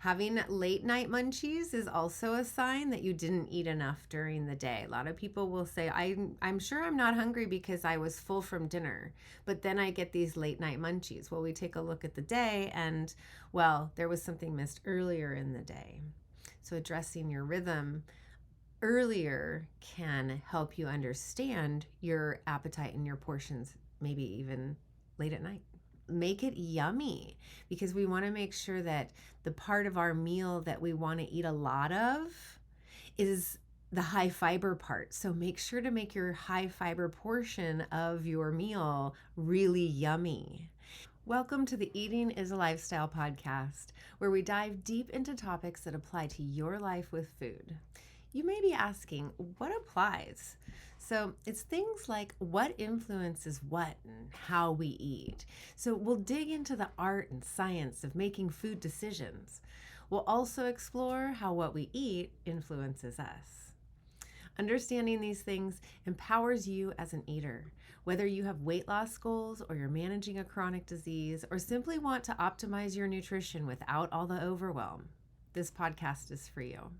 Having late night munchies is also a sign that you didn't eat enough during the day. A lot of people will say, I'm sure I'm not hungry because I was full from dinner, but then I get these late night munchies. Well, we take a look at the day and, well, there was something missed earlier in the day. So addressing your rhythm earlier can help you understand your appetite and your portions, maybe even late at night. Make it yummy, because we want to make sure that the part of our meal that we want to eat a lot of is the high fiber part. So make sure to make your high fiber portion of your meal really yummy. Welcome to the Eating is a Lifestyle podcast, where we dive deep into topics that apply to your life with food. You may be asking, what applies? So it's things like what influences what and how we eat. So we'll dig into the art and science of making food decisions. We'll also explore how what we eat influences us. Understanding these things empowers you as an eater. Whether you have weight loss goals, or you're managing a chronic disease, or simply want to optimize your nutrition without all the overwhelm, this podcast is for you.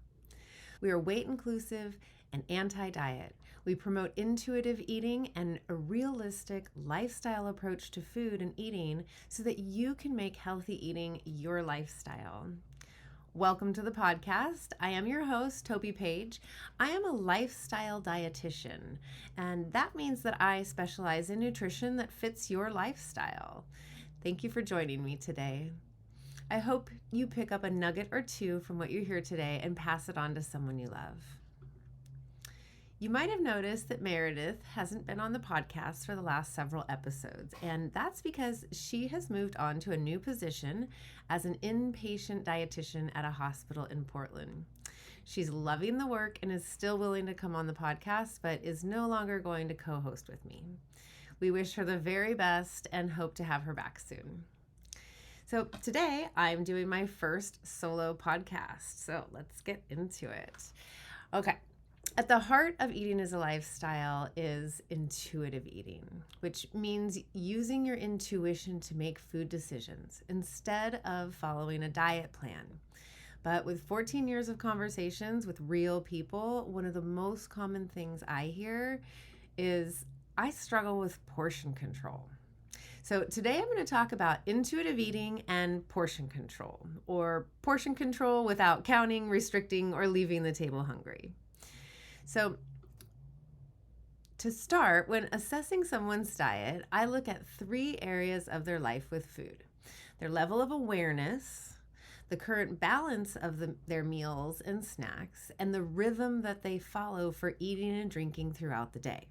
We are weight inclusive and anti-diet. We promote intuitive eating and a realistic lifestyle approach to food and eating so that you can make healthy eating your lifestyle. Welcome to the podcast. I am your host, Tobi Page. I am a lifestyle dietitian, and that means that I specialize in nutrition that fits your lifestyle. Thank you for joining me today. I hope you pick up a nugget or two from what you hear today and pass it on to someone you love. You might have noticed that Meredith hasn't been on the podcast for the last several episodes, and that's because she has moved on to a new position as an inpatient dietitian at a hospital in Portland. She's loving the work and is still willing to come on the podcast, but is no longer going to co-host with me. We wish her the very best and hope to have her back soon. So today I'm doing my first solo podcast, so let's get into it. Okay. At the heart of Eating is a Lifestyle is intuitive eating, which means using your intuition to make food decisions instead of following a diet plan. But with 14 years of conversations with real people, one of the most common things I hear is I struggle with portion control. So today I'm going to talk about intuitive eating and portion control, or portion control without counting, restricting, or leaving the table hungry. So to start, when assessing someone's diet, I look at 3 areas of their life with food: their level of awareness, the current balance of their meals and snacks, and the rhythm that they follow for eating and drinking throughout the day.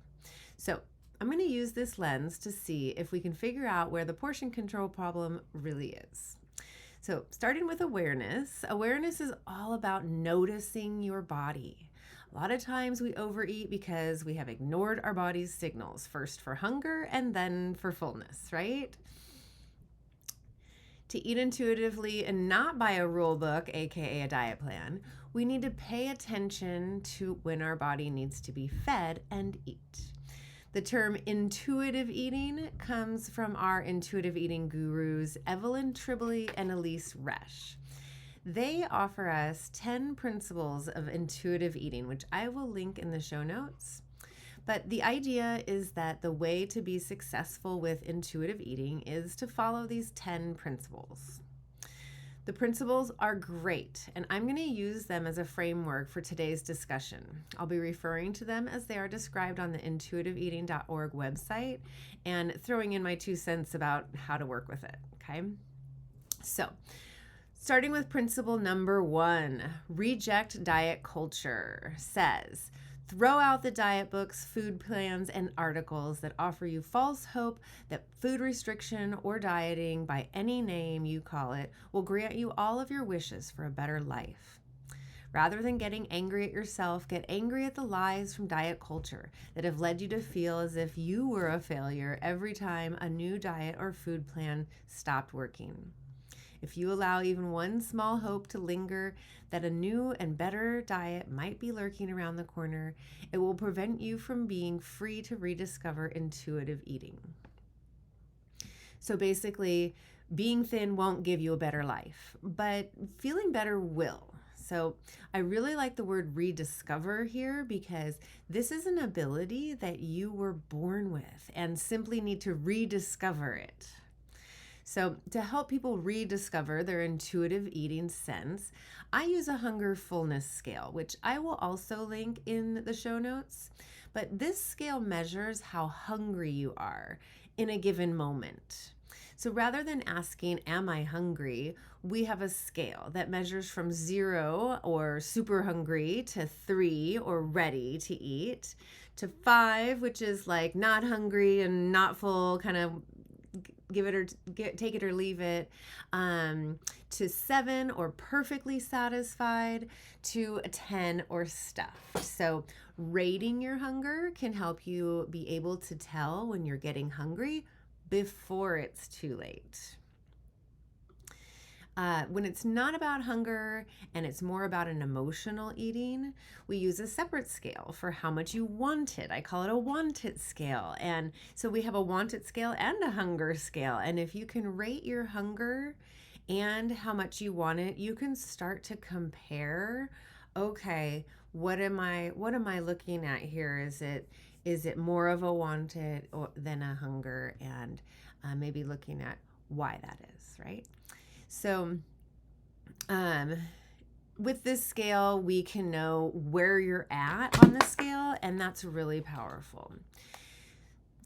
So I'm going to use this lens to see if we can figure out where the portion control problem really is. So starting with awareness is all about noticing your body. A lot of times we overeat because we have ignored our body's signals, first for hunger and then for fullness, right? To eat intuitively and not by a rule book, aka a diet plan, we need to pay attention to when our body needs to be fed and eat. The term intuitive eating comes from our intuitive eating gurus, Evelyn Tribole and Elise Resch. They offer us 10 principles of intuitive eating, which I will link in the show notes. But the idea is that the way to be successful with intuitive eating is to follow these 10 principles. The principles are great, and I'm going to use them as a framework for today's discussion. I'll be referring to them as they are described on the intuitiveeating.org website and throwing in my 2 cents about how to work with it, okay? So, starting with principle number 1, reject diet culture, says, throw out the diet books, food plans, and articles that offer you false hope that food restriction or dieting, by any name you call it, will grant you all of your wishes for a better life. Rather than getting angry at yourself, get angry at the lies from diet culture that have led you to feel as if you were a failure every time a new diet or food plan stopped working. If you allow even one small hope to linger that a new and better diet might be lurking around the corner, it will prevent you from being free to rediscover intuitive eating. So basically, Being thin won't give you a better life, but feeling better will. So I really like the word rediscover here because this is an ability that you were born with and simply need to rediscover it. So, to help people rediscover their intuitive eating sense, I use a hunger fullness scale, which I will also link in the show notes. But this scale measures how hungry you are in a given moment. So rather than asking, am I hungry? We have a scale that measures from 0 or super hungry to 3 or ready to eat to 5, which is like not hungry and not full, kind of give it or take it or leave it, to 7 or perfectly satisfied, to a 10 or stuffed. So rating your hunger can help you be able to tell when you're getting hungry before it's too late. When it's not about hunger and it's more about an emotional eating, we use a separate scale for how much you want it. I call it a want it scale. And so we have a want it scale and a hunger scale. And if you can rate your hunger and how much you want it, you can start to compare, okay, what am I looking at here? Is it more of a want it than a hunger? And maybe looking at why that is, right? So with this scale, we can know where you're at on the scale, and that's really powerful.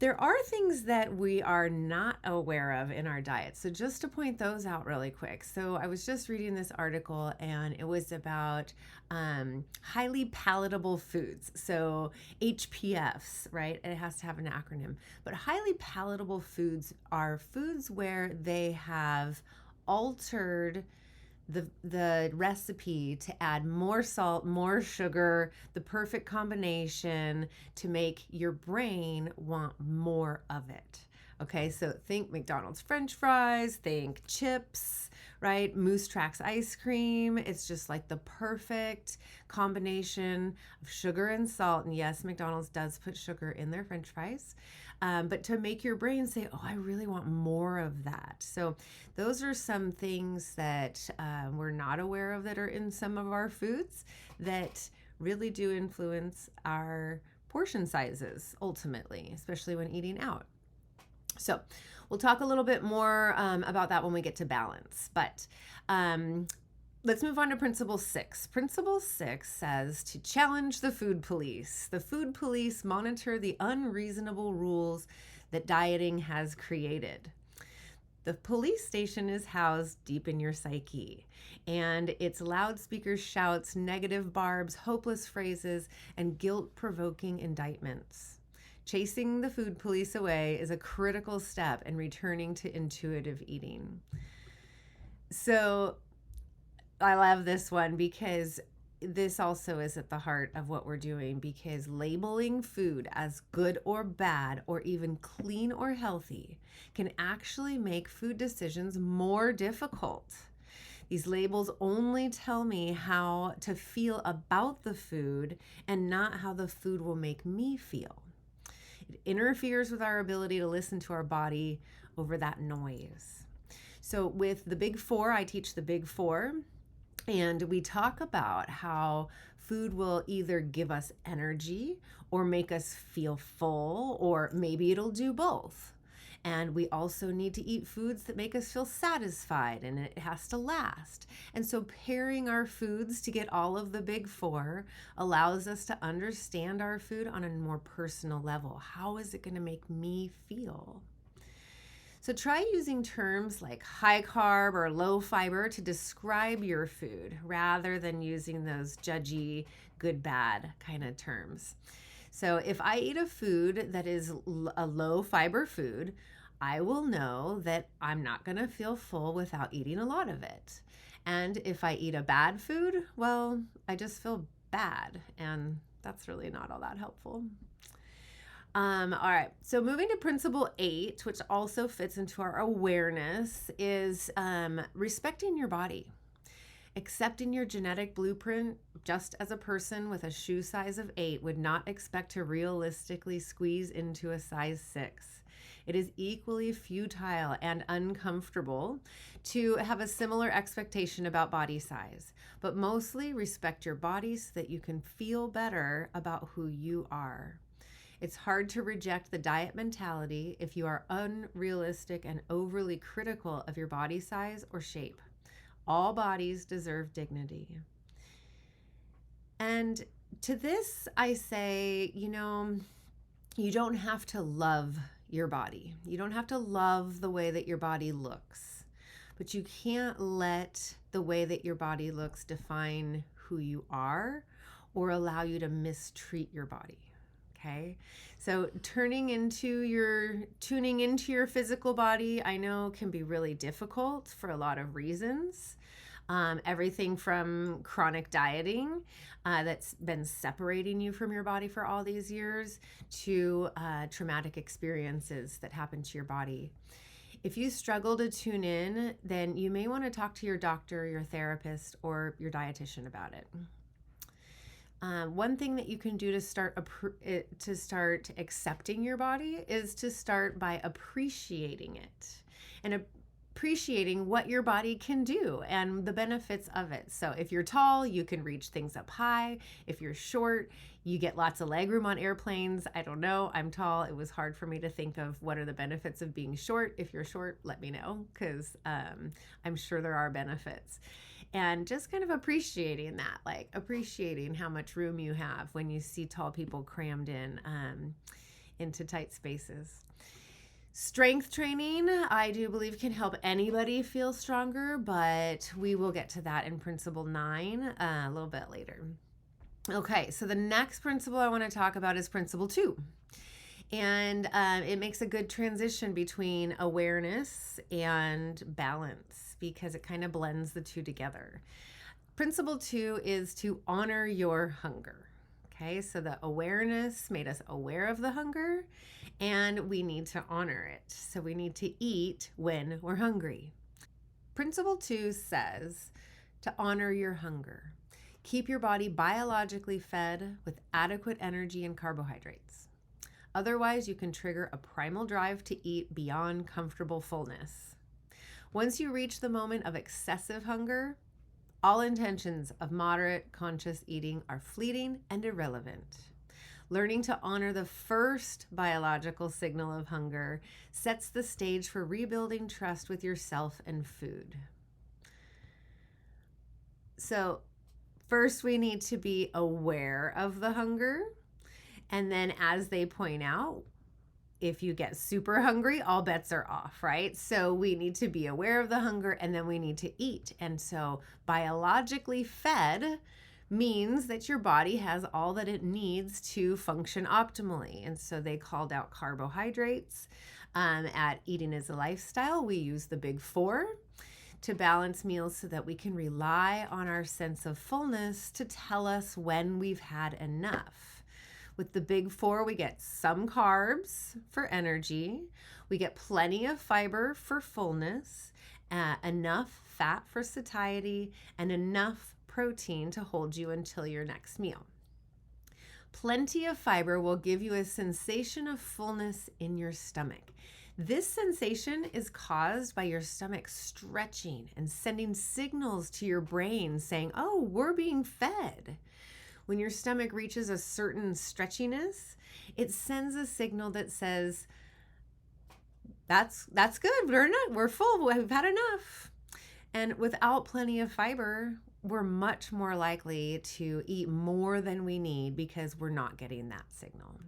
There are things that we are not aware of in our diet. So just to point those out really quick. So I was just reading this article and it was about highly palatable foods. So HPFs, right? It has to have an acronym. But highly palatable foods are foods where they have altered the recipe to add more salt, more sugar, the perfect combination to make your brain want more of it. Okay, so think McDonald's French fries, think chips, right? Moose Tracks ice cream. It's just like the perfect combination of sugar and salt. And yes, McDonald's does put sugar in their French fries. But to make your brain say, oh, I really want more of that. So those are some things that we're not aware of that are in some of our foods that really do influence our portion sizes ultimately, especially when eating out. So we'll talk a little bit more about that when we get to balance. But let's move on to Principle 6. Principle 6 says to challenge the food police. The food police monitor the unreasonable rules that dieting has created. The police station is housed deep in your psyche, and its loudspeaker shouts negative barbs, hopeless phrases, and guilt-provoking indictments. Chasing the food police away is a critical step in returning to intuitive eating. So I love this one because this also is at the heart of what we're doing, because labeling food as good or bad or even clean or healthy can actually make food decisions more difficult. These labels only tell me how to feel about the food and not how the food will make me feel. It interferes with our ability to listen to our body over that noise. So with the Big Four, I teach the Big Four, and we talk about how food will either give us energy or make us feel full, or maybe it'll do both. And we also need to eat foods that make us feel satisfied, and it has to last. And so pairing our foods to get all of the Big Four allows us to understand our food on a more personal level. How is it going to make me feel? So try using terms like high carb or low fiber to describe your food rather than using those judgy, good, bad kind of terms. So if I eat a food that is a low fiber food, I will know that I'm not going to feel full without eating a lot of it. And if I eat a bad food, well, I just feel bad, and that's really not all that helpful. All right, so moving to Principle 8, which also fits into our awareness, is respecting your body. Accepting your genetic blueprint, just as a person with a shoe size of 8 would not expect to realistically squeeze into a size 6. It is equally futile and uncomfortable to have a similar expectation about body size, but mostly respect your body so that you can feel better about who you are. It's hard to reject the diet mentality if you are unrealistic and overly critical of your body size or shape. All bodies deserve dignity. And to this, I say, you don't have to love your body. You don't have to love the way that your body looks, but you can't let the way that your body looks define who you are or allow you to mistreat your body. Okay, so tuning into your physical body, I know can be really difficult for a lot of reasons. Everything from chronic dieting that's been separating you from your body for all these years to traumatic experiences that happen to your body. If you struggle to tune in, then you may want to talk to your doctor, your therapist, or your dietitian about it. One thing that you can do to start accepting your body is to start by appreciating it and appreciating what your body can do and the benefits of it. So if you're tall, you can reach things up high. If you're short, you get lots of leg room on airplanes. I don't know. I'm tall. It was hard for me to think of what are the benefits of being short. If you're short, let me know, because I'm sure there are benefits. And just kind of appreciating that, like appreciating how much room you have when you see tall people crammed in into tight spaces. Strength training, I do believe, can help anybody feel stronger, but we will get to that in Principle 9 a little bit later. Okay, so the next principle I want to talk about is Principle 2. And it makes a good transition between awareness and balance because it kind of blends the two together. Principle 2 is to honor your hunger. Okay, so the awareness made us aware of the hunger, and we need to honor it. So we need to eat when we're hungry. Principle 2 says to honor your hunger. Keep your body biologically fed with adequate energy and carbohydrates. Otherwise, you can trigger a primal drive to eat beyond comfortable fullness. Once you reach the moment of excessive hunger, all intentions of moderate conscious eating are fleeting and irrelevant. Learning to honor the first biological signal of hunger sets the stage for rebuilding trust with yourself and food. So, first we need to be aware of the hunger. And then as they point out, if you get super hungry, all bets are off, right? So we need to be aware of the hunger and then we need to eat. And so biologically fed means that your body has all that it needs to function optimally. And so they called out carbohydrates. At Eating as a Lifestyle, we use the big four to balance meals so that we can rely on our sense of fullness to tell us when we've had enough. With the big four, we get some carbs for energy, we get plenty of fiber for fullness, enough fat for satiety, and enough protein to hold you until your next meal. Plenty of fiber will give you a sensation of fullness in your stomach. This sensation is caused by your stomach stretching and sending signals to your brain saying, oh, we're being fed. When your stomach reaches a certain stretchiness, it sends a signal that says, that's good, we're full, we've had enough. And without plenty of fiber, we're much more likely to eat more than we need because we're not getting that signal.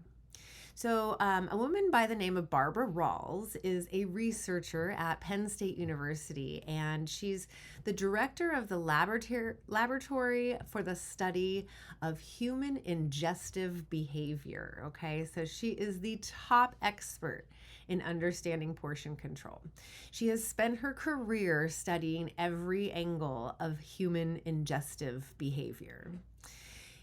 So a woman by the name of Barbara Rawls is a researcher at Penn State University, and she's the director of the laboratory for the study of human ingestive behavior. Okay, so she is the top expert in understanding portion control. She has spent her career studying every angle of human ingestive behavior.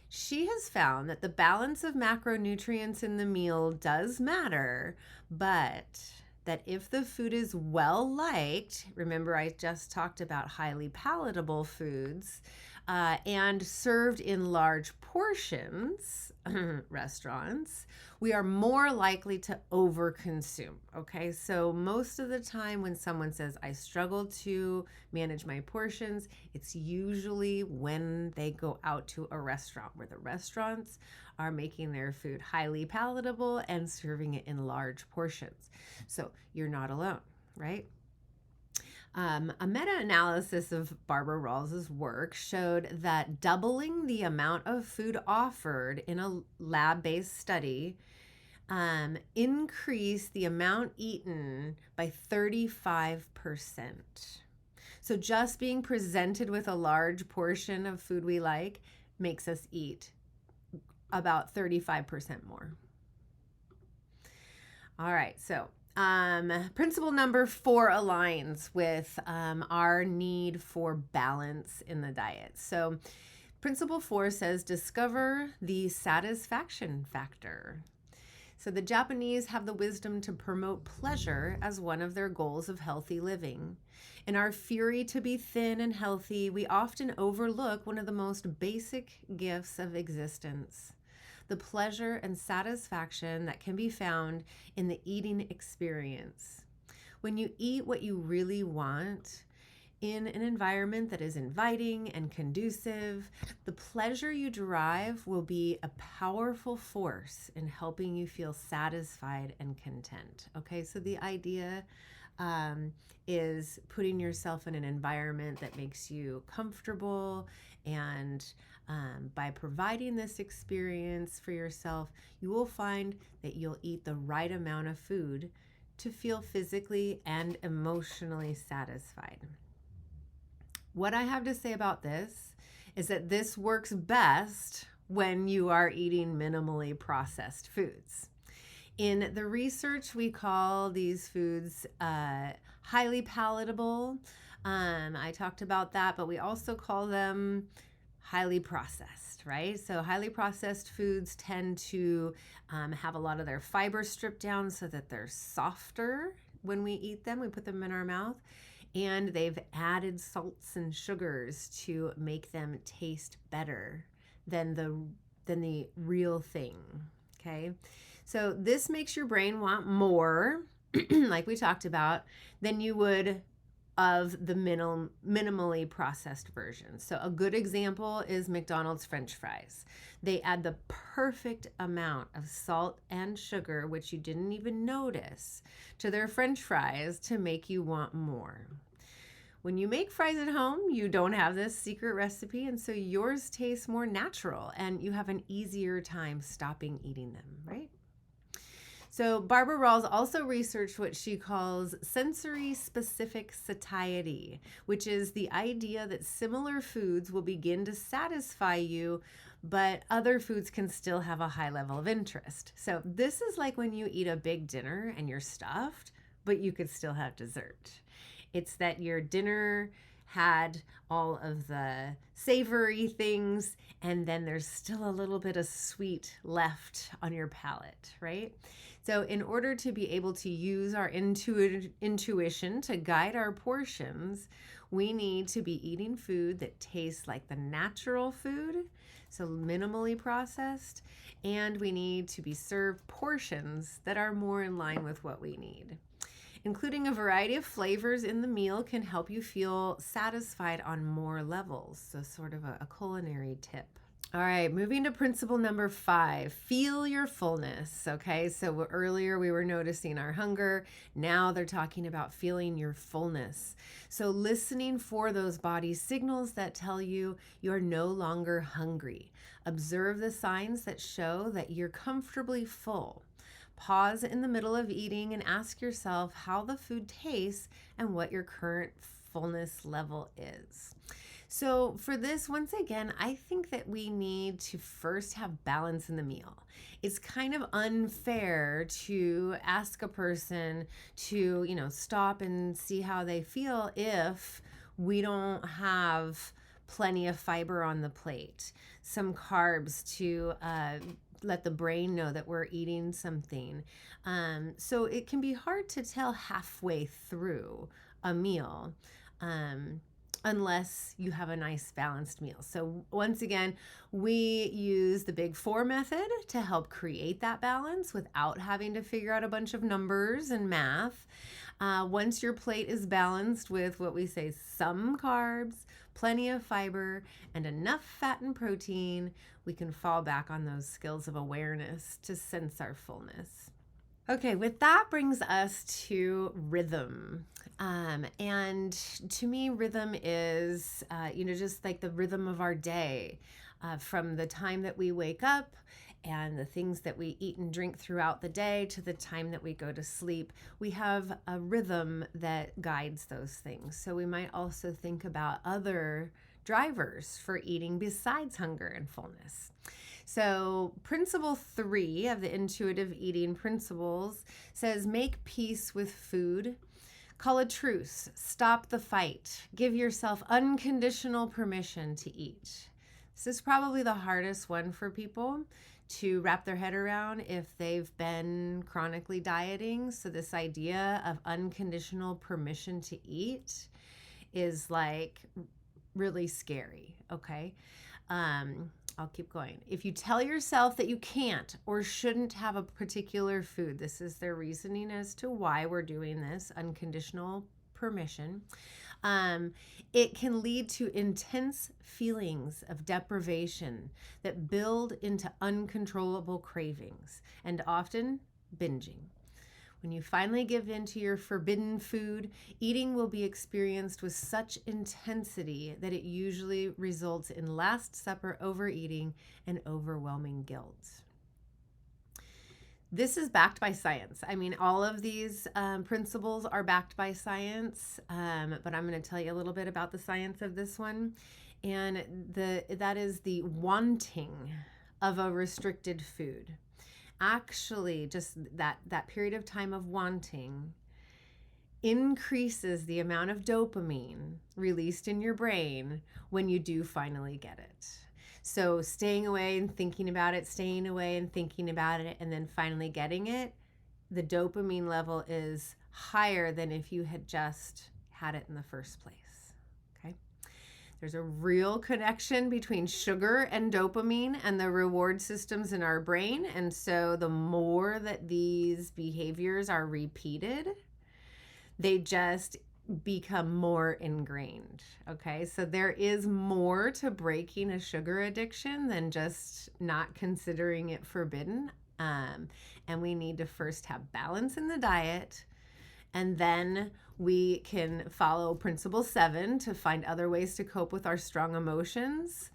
She has found that the balance of macronutrients in the meal does matter, but that if the food is well liked, remember I just talked about highly palatable foods, and served in large portions, restaurants, we are more likely to overconsume. Okay, so most of the time when someone says, I struggle to manage my portions, it's usually when they go out to a restaurant where the restaurants are making their food highly palatable and serving it in large portions. So you're not alone, right? A meta-analysis of Barbara Rawls's work showed that doubling the amount of food offered in a lab-based study increased the amount eaten by 35%. So just being presented with a large portion of food we like makes us eat about 35% more. All right, so principle number 4 aligns with our need for balance in the diet. So principle 4 says discover the satisfaction factor. So the Japanese have the wisdom to promote pleasure as one of their goals of healthy living. In our fury to be thin and healthy, we often overlook one of the most basic gifts of existence: the pleasure and satisfaction that can be found in the eating experience. When you eat what you really want in an environment that is inviting and conducive, the pleasure you derive will be a powerful force in helping you feel satisfied and content. Okay, so the idea is putting yourself in an environment that makes you comfortable, and by providing this experience for yourself, you will find that you'll eat the right amount of food to feel physically and emotionally satisfied. What I have to say about this is that this works best when you are eating minimally processed foods. In the research, we call these foods highly palatable. I talked about that, but we also call them highly processed, right? So highly processed foods tend to have a lot of their fiber stripped down so that they're softer when we eat them. We put them in our mouth, and they've added salts and sugars to make them taste better than the real thing. Okay, so this makes your brain want more, like we talked about, than you would of the minimally processed version. So a good example is McDonald's French fries. They add the perfect amount of salt and sugar, which you didn't even notice, to their French fries to make you want more. When you make fries at home, you don't have this secret recipe, and so yours tastes more natural and you have an easier time stopping eating them, right? So Barbara Rawls also researched what she calls sensory-specific satiety, which is the idea that similar foods will begin to satisfy you, but other foods can still have a high level of interest. So this is like when you eat a big dinner and you're stuffed, but you could still have dessert. It's that your dinner had all of the savory things, and then there's still a little bit of sweet left on your palate, right? So in order to be able to use our intuition to guide our portions, we need to be eating food that tastes like the natural food, so minimally processed, and we need to be served portions that are more in line with what we need. Including a variety of flavors in the meal can help you feel satisfied on more levels, so sort of a culinary tip. All right, moving to principle number 5, feel your fullness. Okay, so earlier we were noticing our hunger. Now they're talking about feeling your fullness. So listening for those body signals that tell you you're no longer hungry. Observe the signs that show that you're comfortably full. Pause in the middle of eating and ask yourself how the food tastes and what your current fullness level is. So for this, once again, I think that we need to first have balance in the meal. It's kind of unfair to ask a person to, stop and see how they feel if we don't have plenty of fiber on the plate, some carbs to let the brain know that we're eating something. So it can be hard to tell halfway through a meal. unless you have a nice balanced meal. So once again, we use the Big Four method to help create that balance without having to figure out a bunch of numbers and math. Once your plate is balanced with what we say some carbs, plenty of fiber, and enough fat and protein, we can fall back on those skills of awareness to sense our fullness. Okay, with that brings us to rhythm. And to me, rhythm is, just like the rhythm of our day, from the time that we wake up and the things that we eat and drink throughout the day to the time that we go to sleep. We have a rhythm that guides those things. So we might also think about other drivers for eating besides hunger and fullness. So principle 3 of the intuitive eating principles says make peace with food. Call a truce, stop the fight, give yourself unconditional permission to eat. This is probably the hardest one for people to wrap their head around if they've been chronically dieting. So this idea of unconditional permission to eat is like really scary, okay? I'll keep going. If you tell yourself that you can't or shouldn't have a particular food, this is their reasoning as to why we're doing this unconditional permission. It can lead to intense feelings of deprivation that build into uncontrollable cravings and often binging. When you finally give in to your forbidden food, eating will be experienced with such intensity that it usually results in Last Supper overeating and overwhelming guilt. This is backed by science. I mean, all of these principles are backed by science, but I'm going to tell you a little bit about the science of this one. And that is the wanting of a restricted food. Actually, just that period of time of wanting increases the amount of dopamine released in your brain when you do finally get it. So staying away and thinking about it, staying away and thinking about it, and then finally getting it, the dopamine level is higher than if you had just had it in the first place. There's a real connection between sugar and dopamine and the reward systems in our brain. And so the more that these behaviors are repeated, they just become more ingrained. Okay, so there is more to breaking a sugar addiction than just not considering it forbidden. And we need to first have balance in the diet, and then we can follow principle 7 to find other ways to cope with our strong emotions,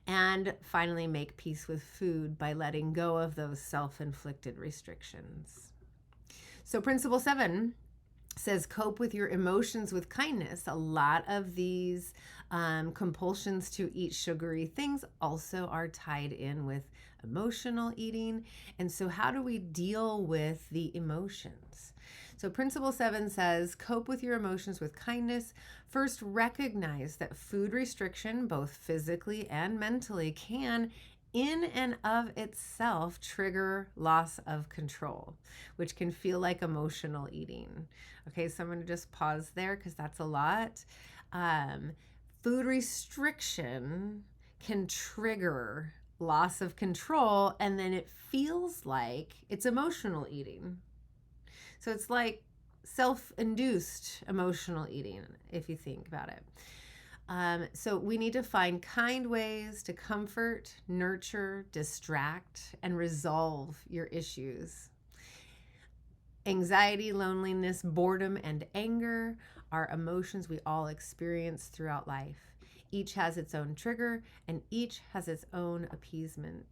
and finally make peace with food by letting go of those self-inflicted restrictions. So principle 7 says cope with your emotions with kindness. A lot of these compulsions to eat sugary things also are tied in with emotional eating. And so how do we deal with the emotions? So principle 7 says, cope with your emotions with kindness. First, recognize that food restriction, both physically and mentally, can in and of itself trigger loss of control, which can feel like emotional eating. Okay, so I'm going to just pause there because that's a lot. Food restriction can trigger loss of control, and then it feels like it's emotional eating. So it's like self-induced emotional eating, if you think about it. So we need to find kind ways to comfort, nurture, distract, and resolve your issues. Anxiety, loneliness, boredom, and anger are emotions we all experience throughout life. Each has its own trigger, and each has its own appeasement.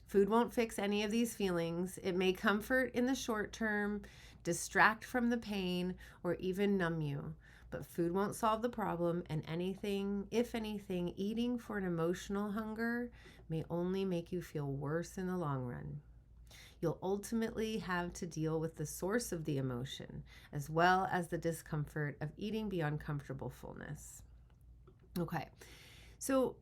Food won't fix any of these feelings. It may comfort in the short term, distract from the pain, or even numb you. But food won't solve the problem, and if anything, eating for an emotional hunger may only make you feel worse in the long run. You'll ultimately have to deal with the source of the emotion, as well as the discomfort of eating beyond comfortable fullness. Okay, so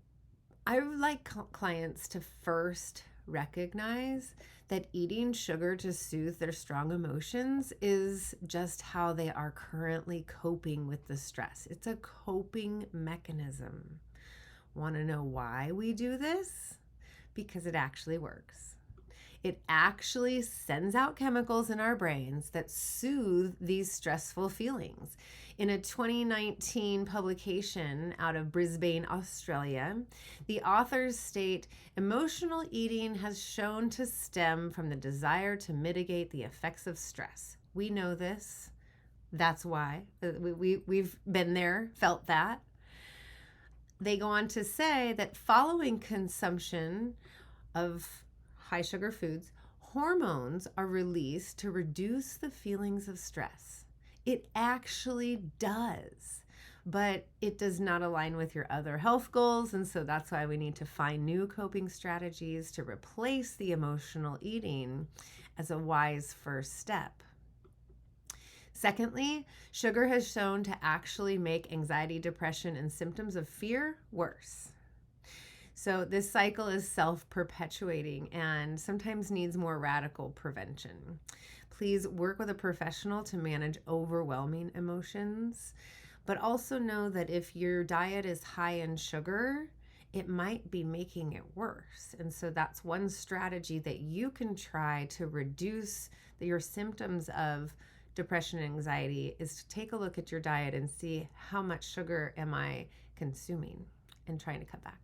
I would like clients to first recognize that eating sugar to soothe their strong emotions is just how they are currently coping with the stress. It's a coping mechanism. Want to know why we do this? Because it actually works. It actually sends out chemicals in our brains that soothe these stressful feelings. In a 2019 publication out of Brisbane, Australia, the authors state emotional eating has shown to stem from the desire to mitigate the effects of stress. We know this. That's why. We've been there, felt that. They go on to say that following consumption of high sugar foods, hormones are released to reduce the feelings of stress. It actually does, but it does not align with your other health goals. And so that's why we need to find new coping strategies to replace the emotional eating as a wise first step. Secondly, sugar has shown to actually make anxiety, depression, and symptoms of fear worse. So this cycle is self-perpetuating and sometimes needs more radical prevention. Please work with a professional to manage overwhelming emotions, but also know that if your diet is high in sugar, it might be making it worse. And so that's one strategy that you can try to reduce your symptoms of depression and anxiety, is to take a look at your diet and see how much sugar am I consuming and trying to cut back.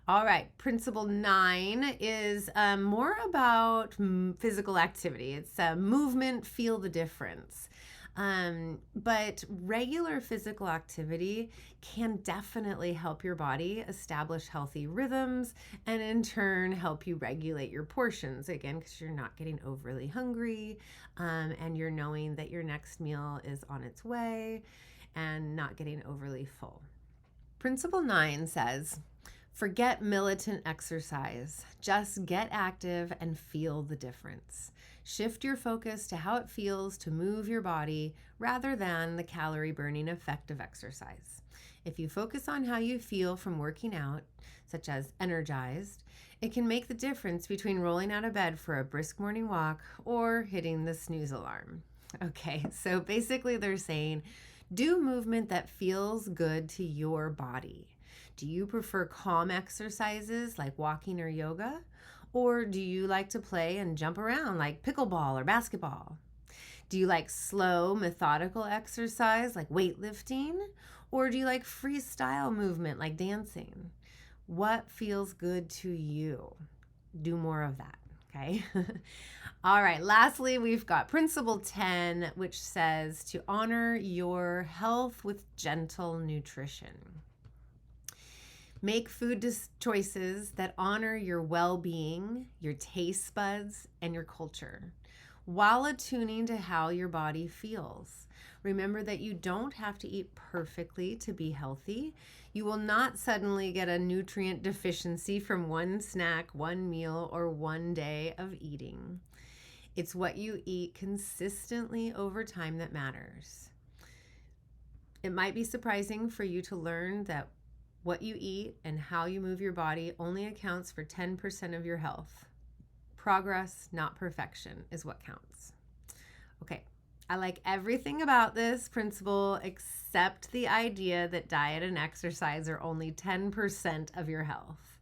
All right, principle 9 is more about physical activity. It's movement, feel the difference. But regular physical activity can definitely help your body establish healthy rhythms and in turn help you regulate your portions, again, because you're not getting overly hungry and you're knowing that your next meal is on its way and not getting overly full. Principle 9 says, forget militant exercise. Just get active and feel the difference. Shift your focus to how it feels to move your body rather than the calorie burning effect of exercise. If you focus on how you feel from working out, such as energized, it can make the difference between rolling out of bed for a brisk morning walk or hitting the snooze alarm. Okay, so basically they're saying, do movement that feels good to your body. Do you prefer calm exercises like walking or yoga? Or do you like to play and jump around like pickleball or basketball? Do you like slow, methodical exercise like weightlifting? Or do you like freestyle movement like dancing? What feels good to you? Do more of that, okay? All right, lastly, we've got principle 10, which says to honor your health with gentle nutrition. Make food choices that honor your well-being, your taste buds, and your culture, while attuning to how your body feels. Remember that you don't have to eat perfectly to be healthy. You will not suddenly get a nutrient deficiency from one snack, one meal, or one day of eating. It's what you eat consistently over time that matters. It might be surprising for you to learn that what you eat and how you move your body only accounts for 10% of your health. Progress, not perfection, is what counts. Okay, I like everything about this principle except the idea that diet and exercise are only 10% of your health.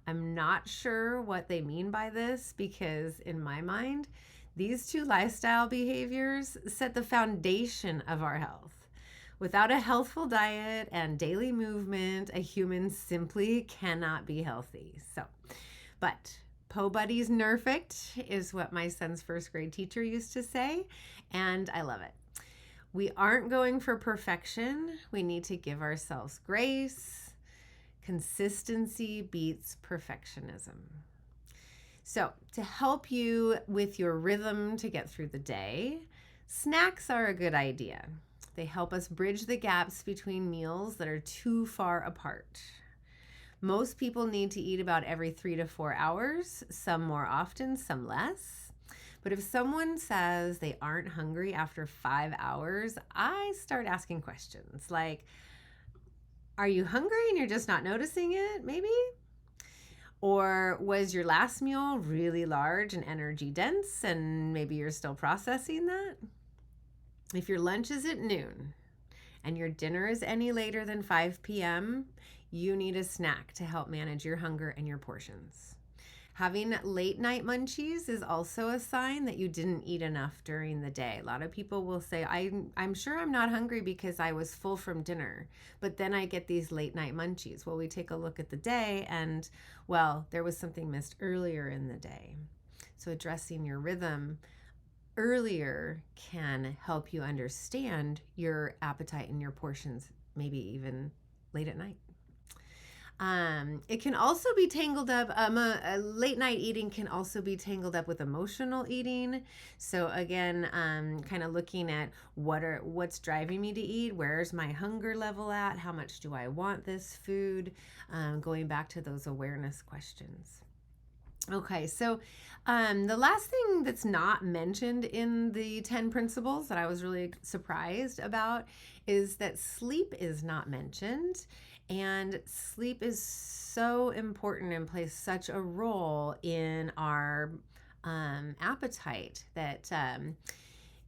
I'm not sure what they mean by this because in my mind, these two lifestyle behaviors set the foundation of our health. Without a healthful diet and daily movement, a human simply cannot be healthy. But Po Buddies Nerfect is what my son's first grade teacher used to say, and I love it. We aren't going for perfection. We need to give ourselves grace. Consistency beats perfectionism. So to help you with your rhythm to get through the day, snacks are a good idea. They help us bridge the gaps between meals that are too far apart. Most people need to eat about every 3 to 4 hours, some more often, some less. But if someone says they aren't hungry after 5 hours, I start asking questions like, are you hungry and you're just not noticing it, maybe? Or was your last meal really large and energy dense and maybe you're still processing that? If your lunch is at noon and your dinner is any later than 5 p.m., you need a snack to help manage your hunger and your portions. Having late night munchies is also a sign that you didn't eat enough during the day. A lot of people will say, I'm sure I'm not hungry because I was full from dinner, but then I get these late night munchies. Well, we take a look at the day and, well, there was something missed earlier in the day. So addressing your rhythm earlier can help you understand your appetite and your portions, maybe even late at night. It can also be tangled up. A late night eating can also be tangled up with emotional eating. So again, kind of looking at what's driving me to eat. Where's my hunger level at? How much do I want this food? Going back to those awareness questions. Okay, so the last thing that's not mentioned in the 10 principles that I was really surprised about is that sleep is not mentioned. And sleep is so important and plays such a role in our appetite that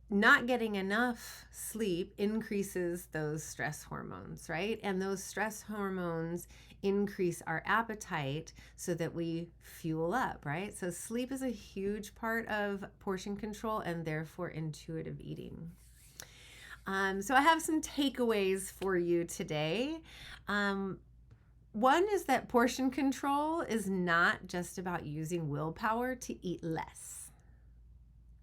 not getting enough sleep increases those stress hormones, right? And those stress hormones increase our appetite so that we fuel up, right? So sleep is a huge part of portion control and therefore intuitive eating. So I have some takeaways for you today. One is that portion control is not just about using willpower to eat less.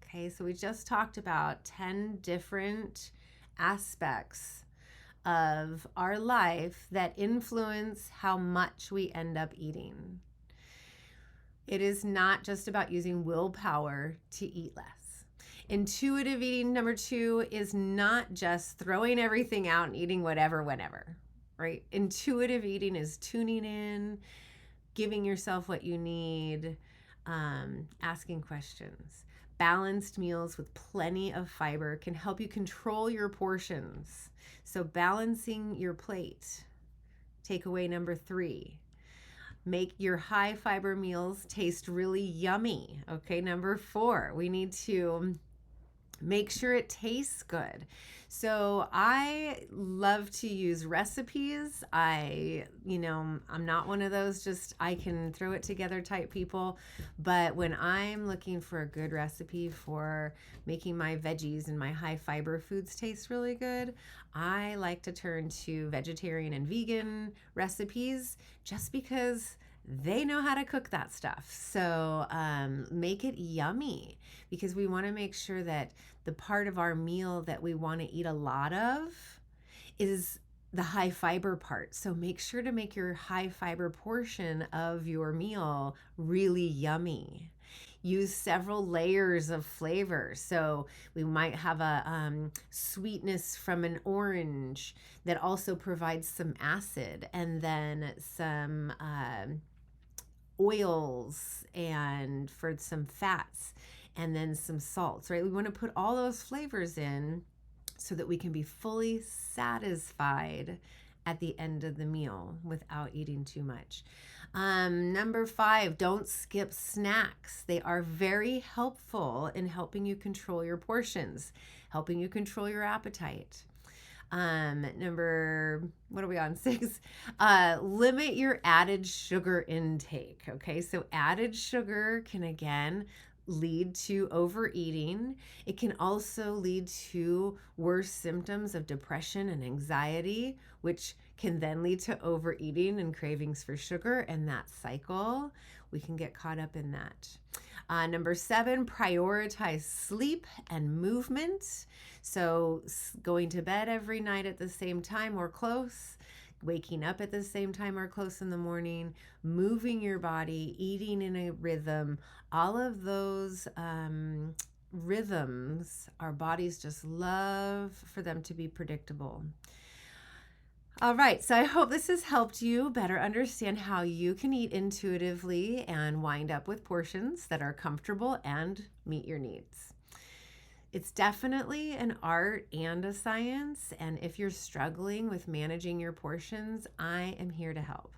Okay, so we just talked about 10 different aspects of our life that influence how much we end up eating. It is not just about using willpower to eat less. Intuitive eating, number 2, is not just throwing everything out and eating whatever, whenever, right? Intuitive eating is tuning in, giving yourself what you need, asking questions. Balanced meals with plenty of fiber can help you control your portions. So balancing your plate. Takeaway number 3. Make your high fiber meals taste really yummy. Okay, number 4, we need to make sure it tastes good. So I love to use recipes. I'm not one of those just I can throw it together type people, but when I'm looking for a good recipe for making my veggies and my high fiber foods taste really good, I like to turn to vegetarian and vegan recipes just because they know how to cook that stuff. So make it yummy because we want to make sure that the part of our meal that we want to eat a lot of is the high fiber part. So make sure to make your high fiber portion of your meal really yummy. Use several layers of flavor. So we might have a sweetness from an orange that also provides some acid, and then some oils and for some fats, and then some salts, right? We want to put all those flavors in so that we can be fully satisfied at the end of the meal without eating too much. Number 5, don't skip snacks. They are very helpful in helping you control your portions, helping you control your appetite. Number, what are we on? 6, limit your added sugar intake. Okay, so added sugar can again lead to overeating. It can also lead to worse symptoms of depression and anxiety, which can then lead to overeating and cravings for sugar, and that cycle, we can get caught up in that. Number 7, prioritize sleep and movement. So going to bed every night at the same time or close, waking up at the same time or close in the morning, moving your body, eating in a rhythm, all of those rhythms, our bodies just love for them to be predictable. All right, so I hope this has helped you better understand how you can eat intuitively and wind up with portions that are comfortable and meet your needs. It's definitely an art and a science, and if you're struggling with managing your portions, I am here to help.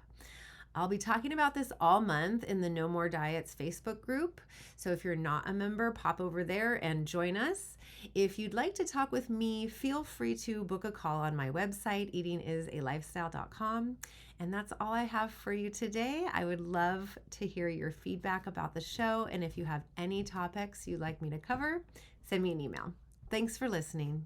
I'll be talking about this all month in the No More Diets Facebook group. So if you're not a member, pop over there and join us. If you'd like to talk with me, feel free to book a call on my website, eatingisalifestyle.com. And that's all I have for you today. I would love to hear your feedback about the show. And if you have any topics you'd like me to cover, send me an email. Thanks for listening.